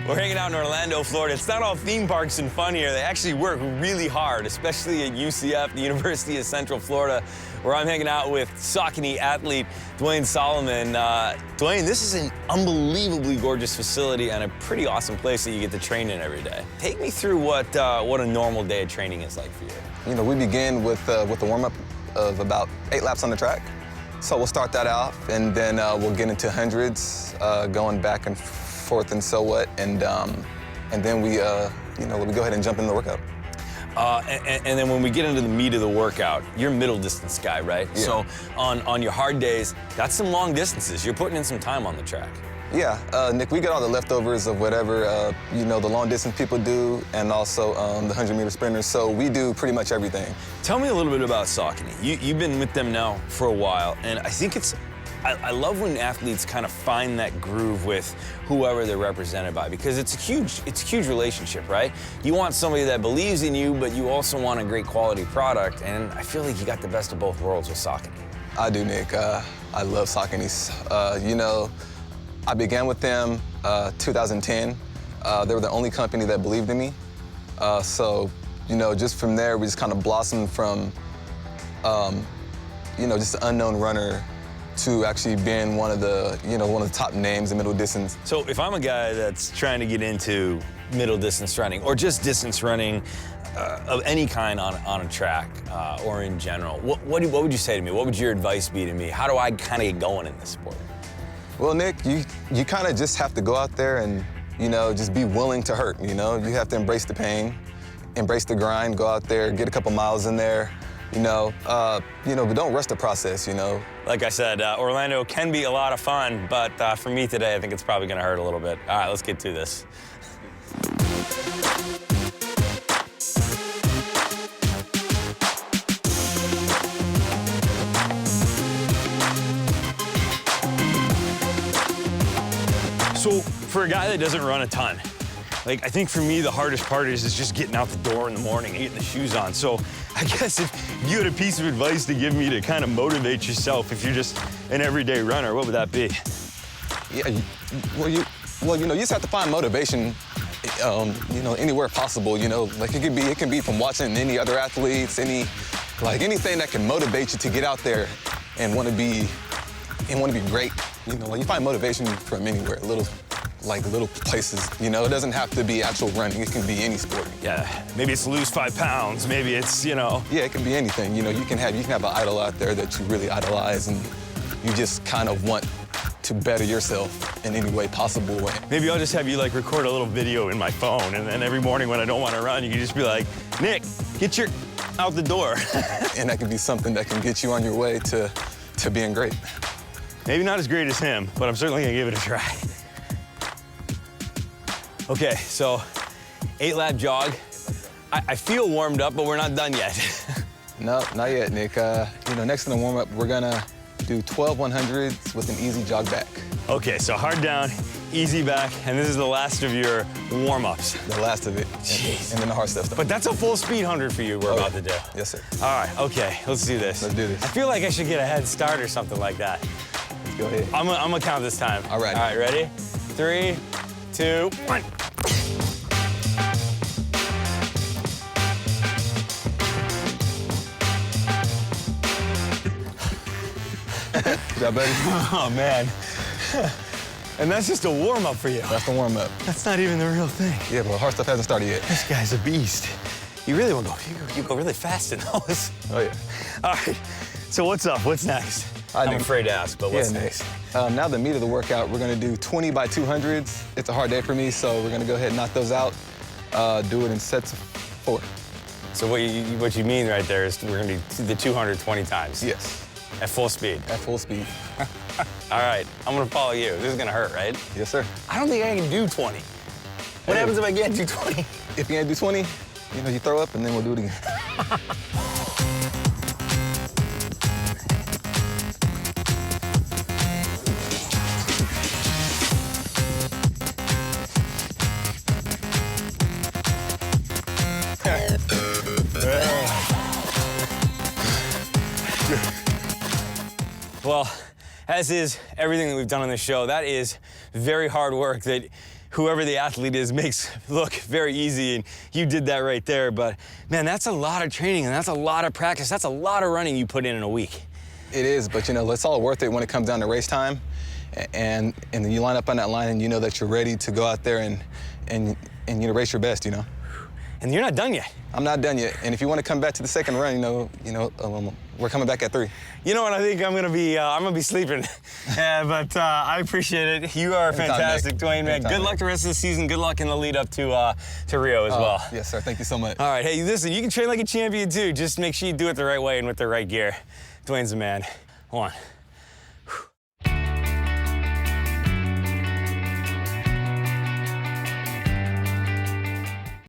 We're hanging out in Orlando, Florida. It's not all theme parks and fun here. They actually work really hard, especially at UCF, the University of Central Florida, where I'm hanging out with Saucony athlete Duane Soloman. Duane, this is an unbelievably gorgeous facility and a pretty awesome place that you get to train in every day. Take me through what a normal day of training is like for you. You know, we begin with the warm-up of about 8 laps on the track. So we'll start that off, and then we'll get into hundreds, going back and forth and so what, and then we go ahead and jump into the workout. And then when we get into the meat of the workout, you're a middle distance guy, right? Yeah. So on your hard days, that's some long distances. You're putting in some time on the track. Yeah, Nick, we get all the leftovers of whatever, the long distance people do, and also the 100-meter sprinters, so we do pretty much everything. Tell me a little bit about Saucony. You've been with them now for a while, and I think I love when athletes kind of find that groove with whoever they're represented by, because it's a huge relationship, right? You want somebody that believes in you, but you also want a great quality product, and I feel like you got the best of both worlds with Saucony. I do, Nick. I love Saucony. I began with them 2010. They were the only company that believed in me. So, just from there, we just kind of blossomed from, just an unknown runner to actually being one of the top names in middle distance. So if I'm a guy that's trying to get into middle distance running, or just distance running of any kind on a track or in general, what would you say to me? What would your advice be to me? How do I kind of get going in this sport? Well, Nick, you kind of just have to go out there and, just be willing to hurt, You have to embrace the pain, embrace the grind, go out there, get a couple miles in there, but don't rush the process, Like I said, Orlando can be a lot of fun, but for me today, I think it's probably gonna hurt a little bit. All right, let's get to this. So for a guy that doesn't run a ton, I think for me, the hardest part is just getting out the door in the morning and getting the shoes on. So I guess if you had a piece of advice to give me to kind of motivate yourself if you're just an everyday runner, what would that be? Yeah, you just have to find motivation, anywhere possible, it can be from watching any other athletes, anything that can motivate you to get out there and want to be great. You find motivation from anywhere, little places. It doesn't have to be actual running. It can be any sport. Yeah, maybe it's lose 5 pounds. Maybe it's, Yeah, it can be anything. You can have an idol out there that you really idolize, and you just kind of want to better yourself in any way possible. Maybe I'll just have you record a little video in my phone, and then every morning when I don't want to run, you can just be like, Nick, get your out the door. And that can be something that can get you on your way to being great. Maybe not as great as him, but I'm certainly gonna give it a try. Okay, so 8-lap jog. I feel warmed up, but we're not done yet. No, not yet, Nick. Next in the warm-up, we're gonna do 12 100s with an easy jog back. Okay, so hard down, easy back, and this is the last of your warm-ups. The last of it. Jeez. And then the hard stuff. But that's a full speed 100 for you we're about to do. Yes, sir. All right, okay, let's do this. Let's do this. I feel like I should get a head start or something like that. Go ahead. I'm gonna count this time. All right. All right, ready? 3, 2, 1. Good job, buddy. Oh, man. And that's just a warm-up for you. That's the warm-up. That's not even the real thing. Yeah, but hard stuff hasn't started yet. This guy's a beast. You really want to go, you go really fast in those. Oh, yeah. All right, so what's up? What's next? I'm afraid to ask, but what's next? Now the meat of the workout, we're gonna do 20 by 200s. It's a hard day for me, so we're gonna go ahead and knock those out. Do it in sets of 4. So what you mean right there is we're gonna do the 220 times? Yes. At full speed? At full speed. All right, I'm gonna follow you. This is gonna hurt, right? Yes, sir. I don't think I can do 20. What happens if I can't do 20? If you can't do 20, you throw up and then we'll do it again. Well, as is everything that we've done on this show, that is very hard work that whoever the athlete is makes look very easy, and you did that right there. But man, that's a lot of training, and that's a lot of practice. That's a lot of running you put in a week. It is, but you know, it's all worth it when it comes down to race time. And then you line up on that line and you know that you're ready to go out there and you know, race your best, you know. And you're not done yet. I'm not done yet. And if you want to come back to the second run, we're coming back at 3. You know what? I think I'm gonna be sleeping. But I appreciate it. You are fantastic, Duane, man. Good luck the rest of the season. Good luck in the lead up to Rio as well. Yes, sir. Thank you so much. All right. Hey, listen, you can train like a champion too. Just make sure you do it the right way and with the right gear. Duane's the man. Hold on.